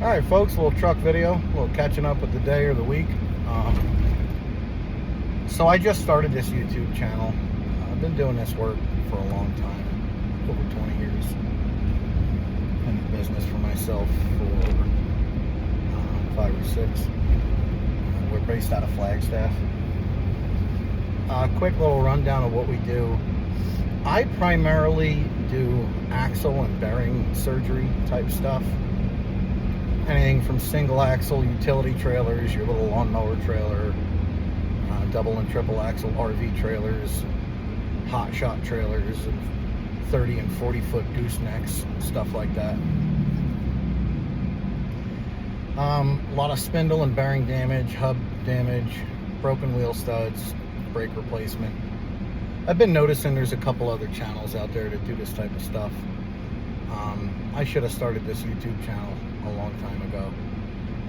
Alright folks, a little truck video, a little catching up with the day or the week. So I just started this YouTube channel. I've been doing this work for a long time, over 20 years. In the business for myself for 5 or 6. We're based out of Flagstaff. Quick little rundown of what we do. I primarily do axle and bearing surgery type stuff. Anything from single axle utility trailers, your little lawnmower trailer, double and triple axle RV trailers, hot shot trailers, and 30 and 40 foot goosenecks, stuff like that. A lot of spindle and bearing damage, hub damage, broken wheel studs, brake replacement. I've been noticing there's a couple other channels out there that do this type of stuff. I should have started this YouTube channel a long time ago.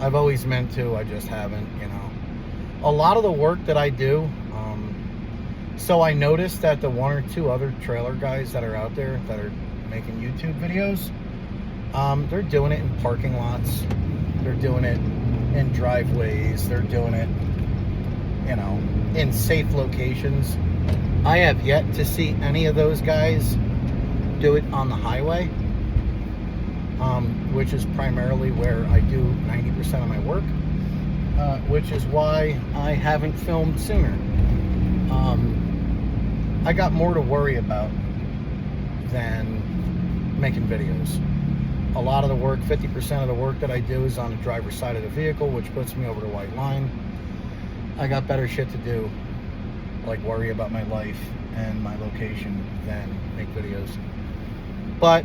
I've always meant to, I just haven't, you know. A lot of the work that I do, so I noticed that the one or two other trailer guys that are out there that are making YouTube videos, they're doing it in parking lots, they're doing it in driveways, they're doing it, you know, in safe locations. I have yet to see any of those guys do it on the highway, which is primarily where I do 90% of my work, which is why I haven't filmed sooner. I got more to worry about than making videos. A lot of the work, 50% of the work that I do is on the driver's side of the vehicle, which puts me over the white line. I got better shit to do, like worry about my life and my location, than make videos. But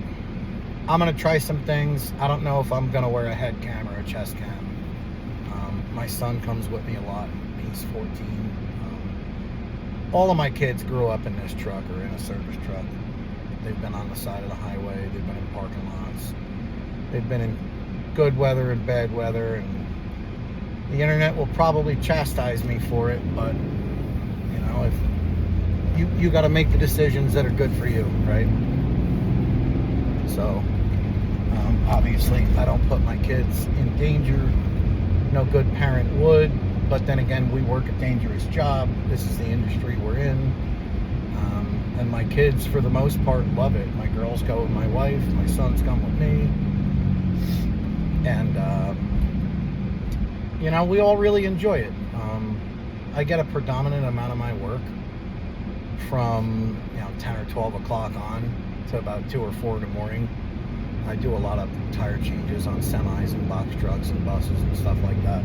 I'm gonna try some things. I don't know if I'm gonna wear a head cam or a chest cam. My son comes with me a lot. He's 14. All of my kids grew up in this truck or in a service truck. They've been on the side of the highway. They've been in parking lots. They've been in good weather and bad weather, and the internet will probably chastise me for it, but you know, if you got to make the decisions that are good for you, right? So obviously I don't put my kids in danger. No good parent would, but then again, we work a dangerous job. This is the industry we're in, and my kids for the most part love it. My girls go with my wife, my sons come with me, and you know, we all really enjoy it. I get a predominant amount of my work from 10 or 12 o'clock on to about 2 or 4 in the morning. I do a lot of tire changes on semis and box trucks and buses and stuff like that.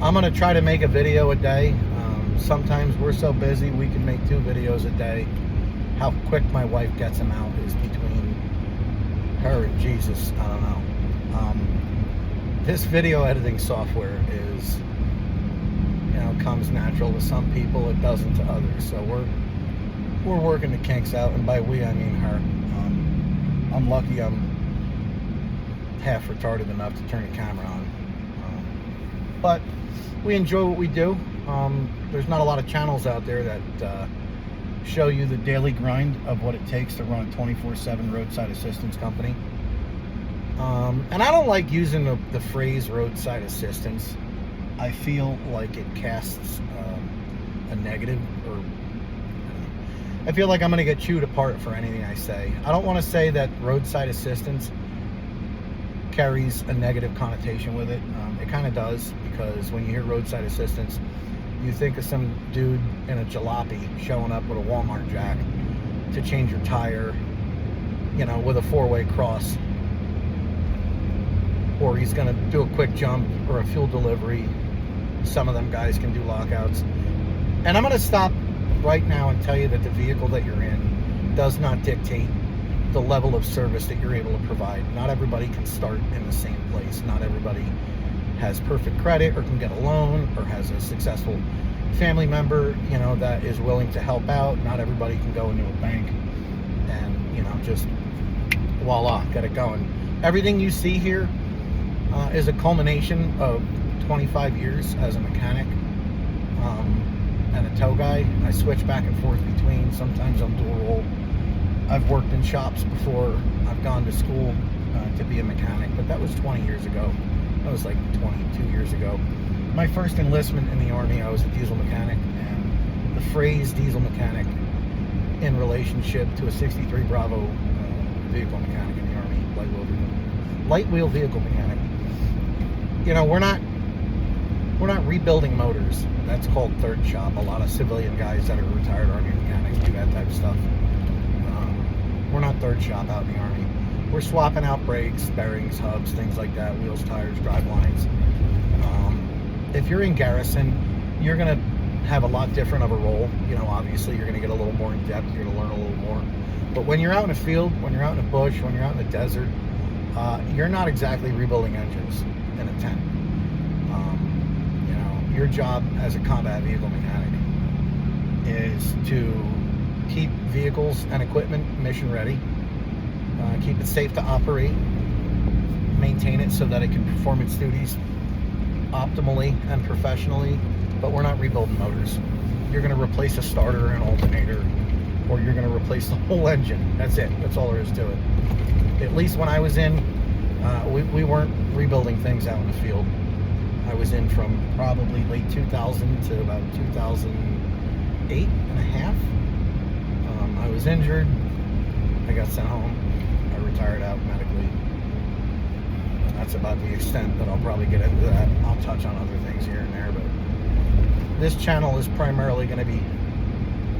I'm going to try to make a video a day. Sometimes we're so busy we can make 2 videos a day. How quick my wife gets them out is between her and Jesus. I don't know. This video editing software is, comes natural to some people. It doesn't to others. So we're working the kinks out, and by we I mean her. I'm lucky I'm half retarded enough to turn the camera on. But we enjoy what we do. There's not a lot of channels out there that show you the daily grind of what it takes to run a 24/7 roadside assistance company. And I don't like using the phrase roadside assistance. I feel like it casts a negative, or I feel like I'm going to get chewed apart for anything I say. I don't want to say that roadside assistance carries a negative connotation with it. It kind of does, because when you hear roadside assistance, you think of some dude in a jalopy showing up with a Walmart jack to change your tire, with a 4-way cross. Or he's going to do a quick jump or a fuel delivery. Some of them guys can do lockouts. And I'm going to stop right now and tell you that the vehicle that you're in does not dictate the level of service that you're able to provide. Not everybody can start in the same place. Not everybody has perfect credit or can get a loan or has a successful family member, that is willing to help out. Not everybody can go into a bank and, just voila, get it going. Everything you see here is a culmination of 25 years as a mechanic and a tow guy. I switch back and forth between. Sometimes I'm dual role. I've worked in shops before. I've gone to school. to be a mechanic, but that was 20 years ago. That was like 22 years ago. My first enlistment in the Army, I was a diesel mechanic, and the phrase diesel mechanic in relationship to a 63 Bravo vehicle mechanic in the Army, light wheel vehicle mechanic. You know, we're not rebuilding motors. That's called third shop. A lot of civilian guys that are retired Army mechanics do that type of stuff. We're not third shop out in the Army. We're swapping out brakes, bearings, hubs, things like that, wheels, tires, drive lines. If you're in garrison, you're going to have a lot different of a role. You know, obviously, you're going to get a little more in depth. You're going to learn a little more. But when you're out in the field, when you're out in the bush, when you're out in the desert, you're not exactly rebuilding engines in a tent. You know, your job as a combat vehicle mechanic is to keep vehicles and equipment mission ready, keep it safe to operate, maintain it so that it can perform its duties optimally and professionally, but we're not rebuilding motors. You're going to replace a starter and alternator, or you're going to replace the whole engine. That's it. That's all there is to it. At least when I was in, we weren't rebuilding things out in the field. I was in from probably late 2000 to about 2008 and a half. I was injured. I got sent home. I retired out medically. That's about the extent that I'll probably get into that. I'll touch on other things here and there, but this channel is primarily going to be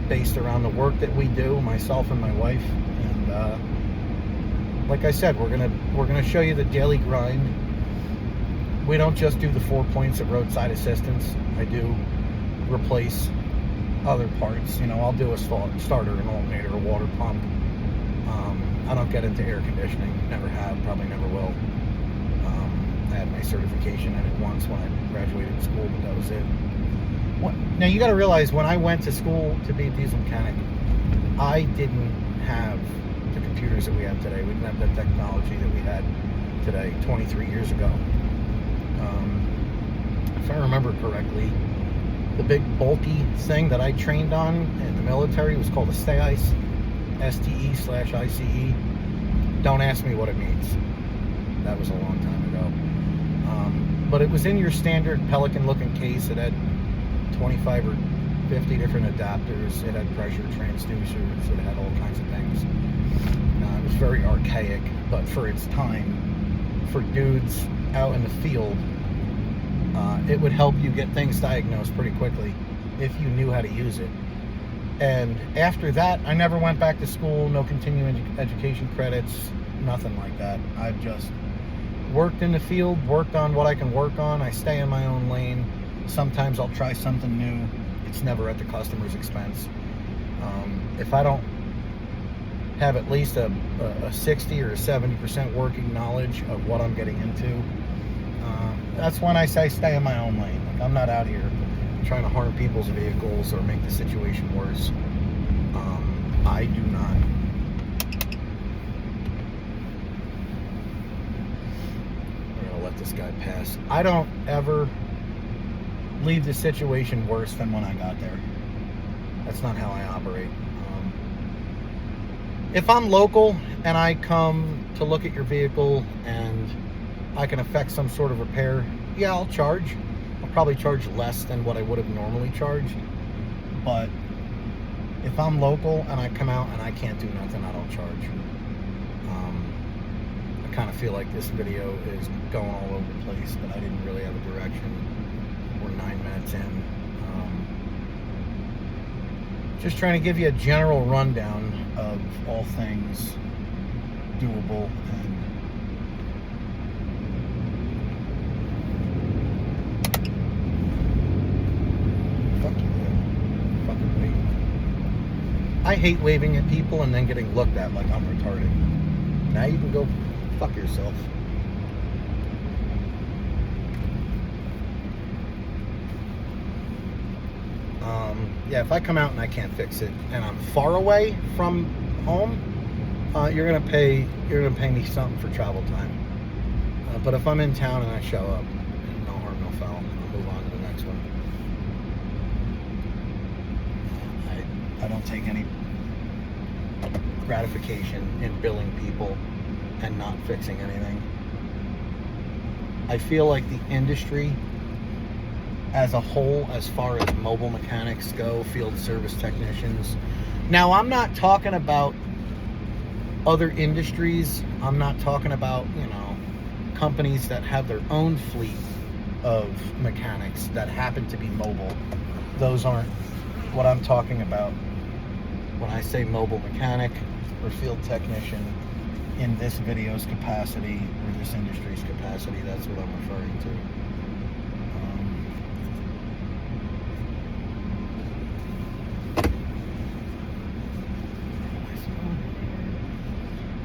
based around the work that we do, myself and my wife. And like I said, we're gonna show you the daily grind. We don't just do the 4 points of roadside assistance. I do replace other parts. You know, I'll do a starter, an alternator, a water pump. I don't get into air conditioning. Never have. Probably never will. I had my certification in it once when I graduated school, but that was it. Now you got to realize, when I went to school to be a diesel mechanic, I didn't have the computers that we have today. We didn't have the technology that we had today 23 years ago. If I remember correctly, the big bulky thing that I trained on in the military was called a STE/ICE. STE/ICE. Don't ask me what it means. That was a long time ago. But it was in your standard Pelican looking case. It had 25 or 50 different adapters. It had pressure transducers. It had all kinds of things. It was very archaic, but for its time, for dudes out in the field, it would help you get things diagnosed pretty quickly if you knew how to use it. And after that, I never went back to school. No continuing education credits, nothing like that. I've just worked in the field, worked on what I can work on. I stay in my own lane. Sometimes I'll try something new. It's never at the customer's expense. If I don't have at least a 60 or 70% working knowledge of what I'm getting into, that's when I say stay in my own lane. Like, I'm not out here trying to harm people's vehicles or make the situation worse. I do not. I'm gonna let this guy pass. I don't ever leave the situation worse than when I got there. That's not how I operate. If I'm local and I come to look at your vehicle and I can effect some sort of repair, yeah, I'll charge. I'll probably charge less than what I would have normally charged. But if I'm local and I come out and I can't do nothing, I don't charge. I kind of feel like this video is going all over the place, but I didn't really have a direction. We're 9 minutes in. Just trying to give you a general rundown of all things doable and I hate waving at people and then getting looked at like I'm retarded. Now you can go fuck yourself. Yeah, if I come out and I can't fix it and I'm far away from home, you're gonna pay me something for travel time. But if I'm in town and I show up, no harm, no foul. I'll move on to the next one. I don't take any gratification in billing people and not fixing anything. I feel like the industry as a whole, as far as mobile mechanics go, field service technicians. Now, I'm not talking about other industries. I'm not talking about, companies that have their own fleet of mechanics that happen to be mobile. Those aren't what I'm talking about when I say mobile mechanic or field technician in this video's capacity or this industry's capacity. That's what I'm referring to.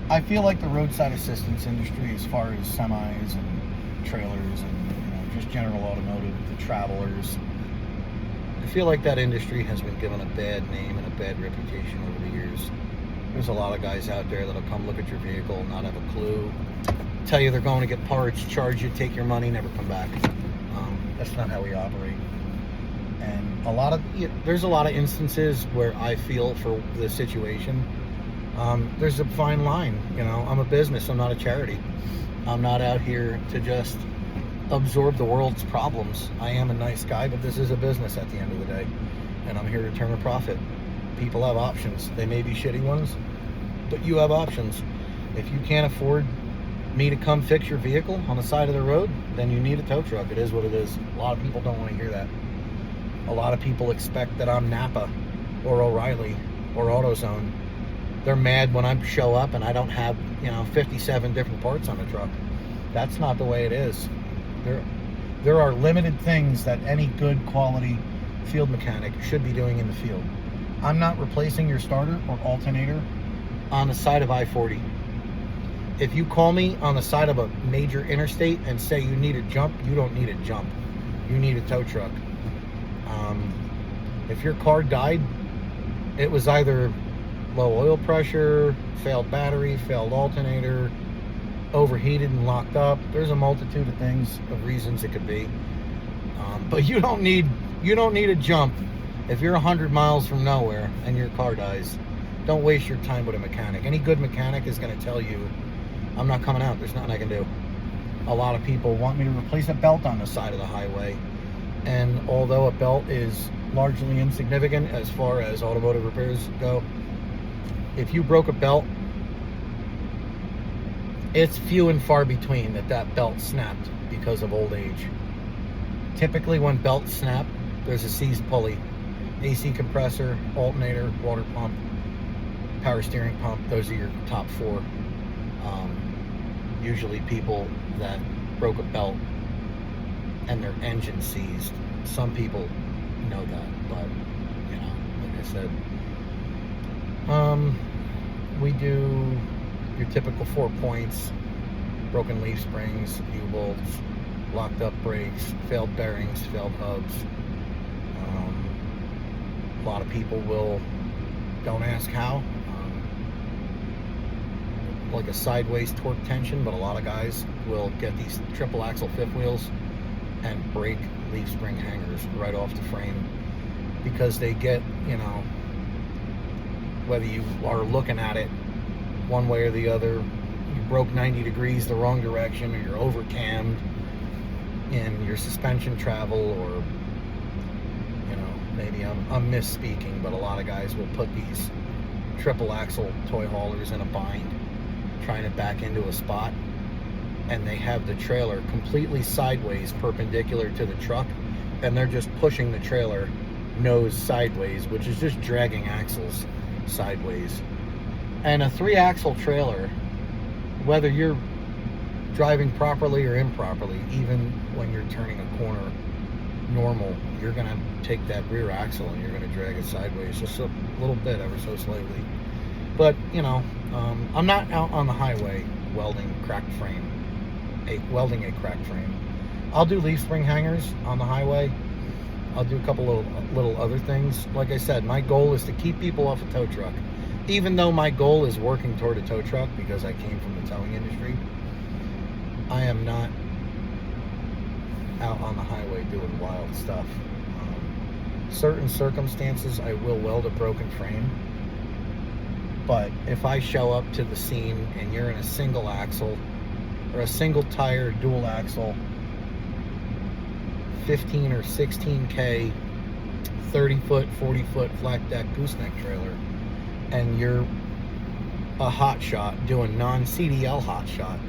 I feel like the roadside assistance industry, as far as semis and trailers and just general automotive, the travelers, I feel like that industry has been given a bad name and a bad reputation over the years. There's a lot of guys out there that'll come look at your vehicle, not have a clue, tell you they're going to get parts, charge you, take your money, never come back. That's not how we operate. And there's a lot of instances where I feel for the situation. There's a fine line. I'm a business. I'm not a charity. I'm not out here to just absorb the world's problems. I am a nice guy, but this is a business at the end of the day, and I'm here to turn a profit. People have options. They may be shitty ones, but you have options. If you can't afford me to come fix your vehicle on the side of the road, then you need a tow truck. It is what it is. A lot of people don't want to hear that. A lot of people expect that I'm Napa or O'Reilly or AutoZone. They're mad when I show up and I don't have 57 different parts on the truck. That's not the way it is. There are limited things that any good quality field mechanic should be doing in the field. I'm not replacing your starter or alternator on the side of I-40. If you call me on the side of a major interstate and say you need a jump, you don't need a jump. You need a tow truck. If your car died, it was either low oil pressure, failed battery, failed alternator, overheated and locked up. There's a multitude of things, of reasons it could be. But you don't need a jump. If you're 100 miles from nowhere and your car dies, don't waste your time with a mechanic. Any good mechanic is going to tell you, I'm not coming out. There's nothing I can do. A lot of people want me to replace a belt on the side of the highway. And although a belt is largely insignificant as far as automotive repairs go, if you broke a belt, it's few and far between that belt snapped because of old age. Typically when belts snap, there's a seized pulley. AC compressor, alternator, water pump, power steering pump. Those are your top four. Usually people that broke a belt and their engine seized. Some people know that, but like I said, we do your typical 4 points: broken leaf springs, U-bolts, locked up brakes, failed bearings, failed hubs. A lot of people don't ask how. Like a sideways torque tension, but a lot of guys will get these triple axle fifth wheels and break leaf spring hangers right off the frame because they get, whether you are looking at it one way or the other, you broke 90 degrees the wrong direction, or you're over cammed in your suspension travel, or maybe I'm misspeaking, but a lot of guys will put these triple axle toy haulers in a bind trying to back into a spot, and they have the trailer completely sideways perpendicular to the truck, and they're just pushing the trailer nose sideways, which is just dragging axles sideways. And a 3-axle trailer, whether you're driving properly or improperly, even when you're turning a corner normal, you're going to take that rear axle and you're going to drag it sideways just a little bit, ever so slightly. But I'm not out on the highway welding a cracked frame. I'll do leaf spring hangers on the highway. I'll do a couple of little other things. Like I said, my goal is to keep people off a tow truck. Even though my goal is working toward a tow truck because I came from the towing industry, I am not out on the highway doing wild stuff. Certain circumstances, I will weld a broken frame. But if I show up to the scene and you're in a single axle or a single tire dual axle 15 or 16K 30-foot 40-foot flat deck gooseneck trailer, and you're a hot shot doing non-CDL hot shot,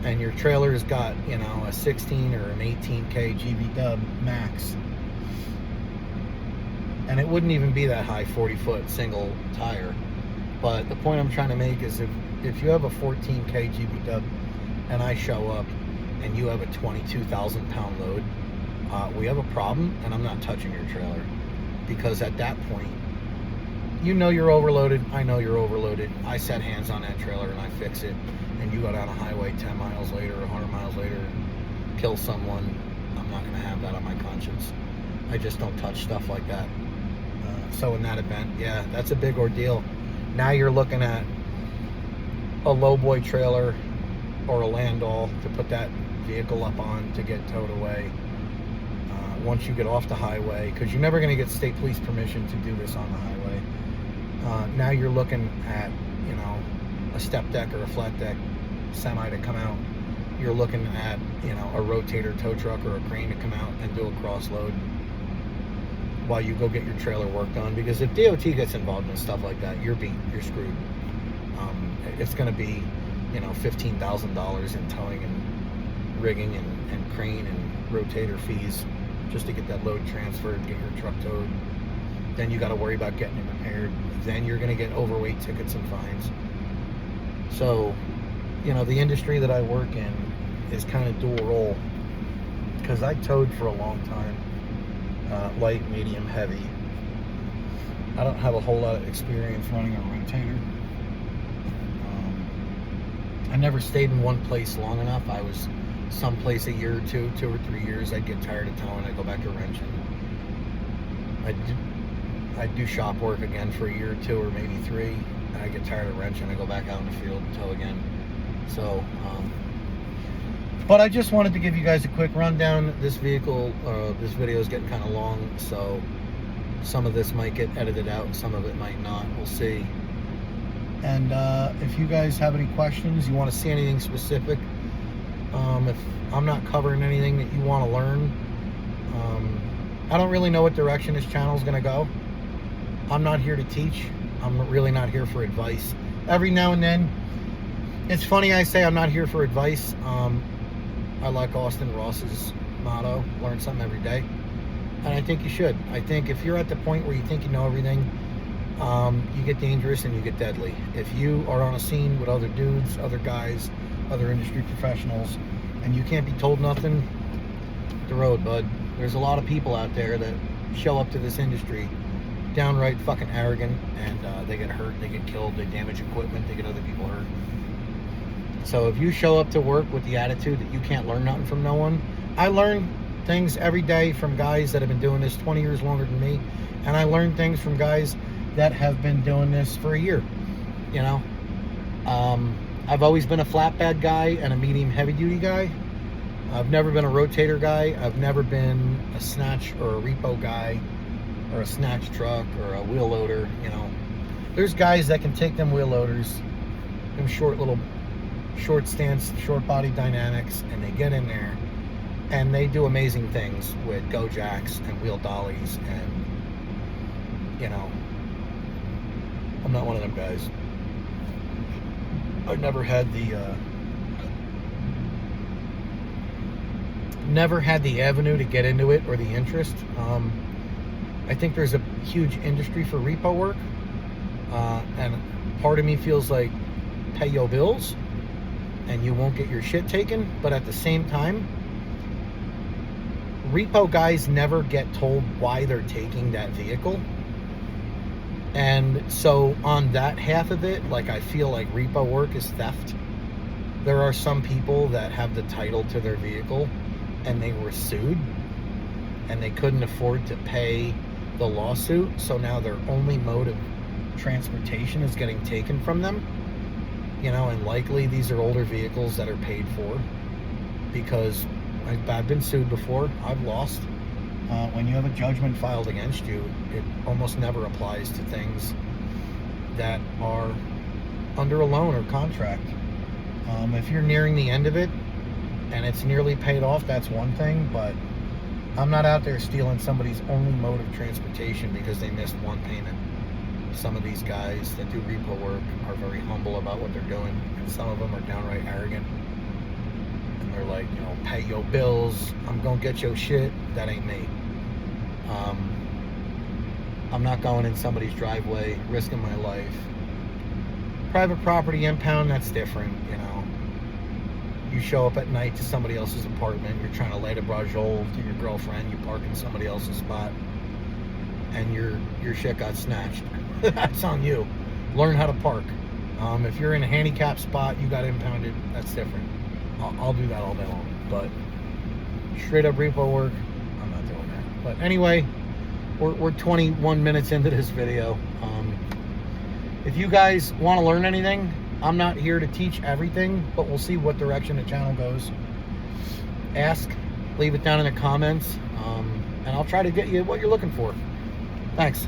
and your trailer's got, you know, a 16 or an 18K GB dub max, and it wouldn't even be that high 40-foot single tire. But the point I'm trying to make is if you have a 14K GB dub and I show up and you have a 22,000 pound load, we have a problem, and I'm not touching your trailer, because at that point, you know you're overloaded, I know you're overloaded, I set hands on that trailer and I fix it, and you go down a highway 10 miles later, 100 miles later, and kill someone. I'm not going to have that on my conscience. I just don't touch stuff like that. So in that event, yeah, that's a big ordeal. Now you're looking at a lowboy trailer or a Landau to put that vehicle up on to get towed away once you get off the highway, because you're never going to get state police permission to do this on the highway. Now you're looking at, you know, a step deck or a flat deck semi to come out. You're looking at, you know, a rotator tow truck or a crane to come out and do a cross load while you go get your trailer work done. Because if DOT gets involved in stuff like that, you're screwed. It's going to be, you know, $15,000 in towing and rigging and crane and rotator fees just to get that load transferred, get your truck towed. Then you got to worry about getting it repaired. Then you're going to get overweight tickets and fines. So, you know, the industry that I work in is kind of dual role, because I towed for a long time, light, medium, heavy. I don't have a whole lot of experience running a rotator. I never stayed in one place long enough. I was someplace a year or 2 or 3 years. I'd get tired of towing, I'd go back to wrenching. I'd do shop work again for a year or 2 or maybe 3, and I'd get tired of wrenching, I'd go back out in the field and tow again. So, but I just wanted to give you guys a quick rundown. This vehicle, this video is getting kind of long, so some of this might get edited out, some of it might not, we'll see. And if you guys have any questions, you want to see anything specific, if I'm not covering anything that you want to learn, I don't really know what direction this channel is going to go. I'm not here to teach. I'm really not here for advice. Every now and then, it's funny I say I'm not here for advice. I like Austin Ross's motto, learn something every day. And I think you should. I think if you're at the point where you think you know everything, you get dangerous and you get deadly. If you are on a scene with other dudes, other guys, other industry professionals, and you can't be told nothing, the road, bud. There's a lot of people out there that show up to this industry downright fucking arrogant, and they get hurt, they get killed, they damage equipment, they get other people hurt. So if you show up to work with the attitude that you can't learn nothing from no one, I learn things every day from guys that have been doing this 20 years longer than me, and I learn things from guys that have been doing this for a year, you know. I've always been a flatbed guy and a medium heavy duty guy. I've never been a rotator guy. I've never been a snatch or a repo guy or a snatch truck or a wheel loader, you know. There's guys that can take them wheel loaders, them short stance, short body dynamics, and they get in there and they do amazing things with go jacks and wheel dollies, and, you know, I'm not one of them guys. I've never had the avenue to get into it or the interest. I think there's a huge industry for repo work, and part of me feels like pay your bills and you won't get your shit taken, but at the same time, repo guys never get told why they're taking that vehicle. And so on that half of it, like, I feel like repo work is theft. There are some people that have the title to their vehicle and they were sued and they couldn't afford to pay the lawsuit, so now their only mode of transportation is getting taken from them, you know. And likely these are older vehicles that are paid for, because I've been sued before, I've lost. When you have a judgment filed against you, it almost never applies to things that are under a loan or contract. If you're nearing the end of it and it's nearly paid off, that's one thing, but I'm not out there stealing somebody's only mode of transportation because they missed one payment. Some of these guys that do repo work are very humble about what they're doing, and some of them are downright arrogant. And they're like, pay your bills, I'm gonna get your shit. That ain't me. I'm not going in somebody's driveway, risking my life. Private property impound, that's different, You show up at night to somebody else's apartment, you're trying to light a brajol to your girlfriend, you park in somebody else's spot, and your shit got snatched. That's on you. Learn how to park. If you're in a handicap spot, you got impounded, that's different. I'll do that all day long. But straight up repo work, I'm not doing that. But anyway, we're 21 minutes into this video. If you guys want to learn anything, I'm not here to teach everything, but we'll see what direction the channel goes. Ask, leave it down in the comments, and I'll try to get you what you're looking for. Thanks.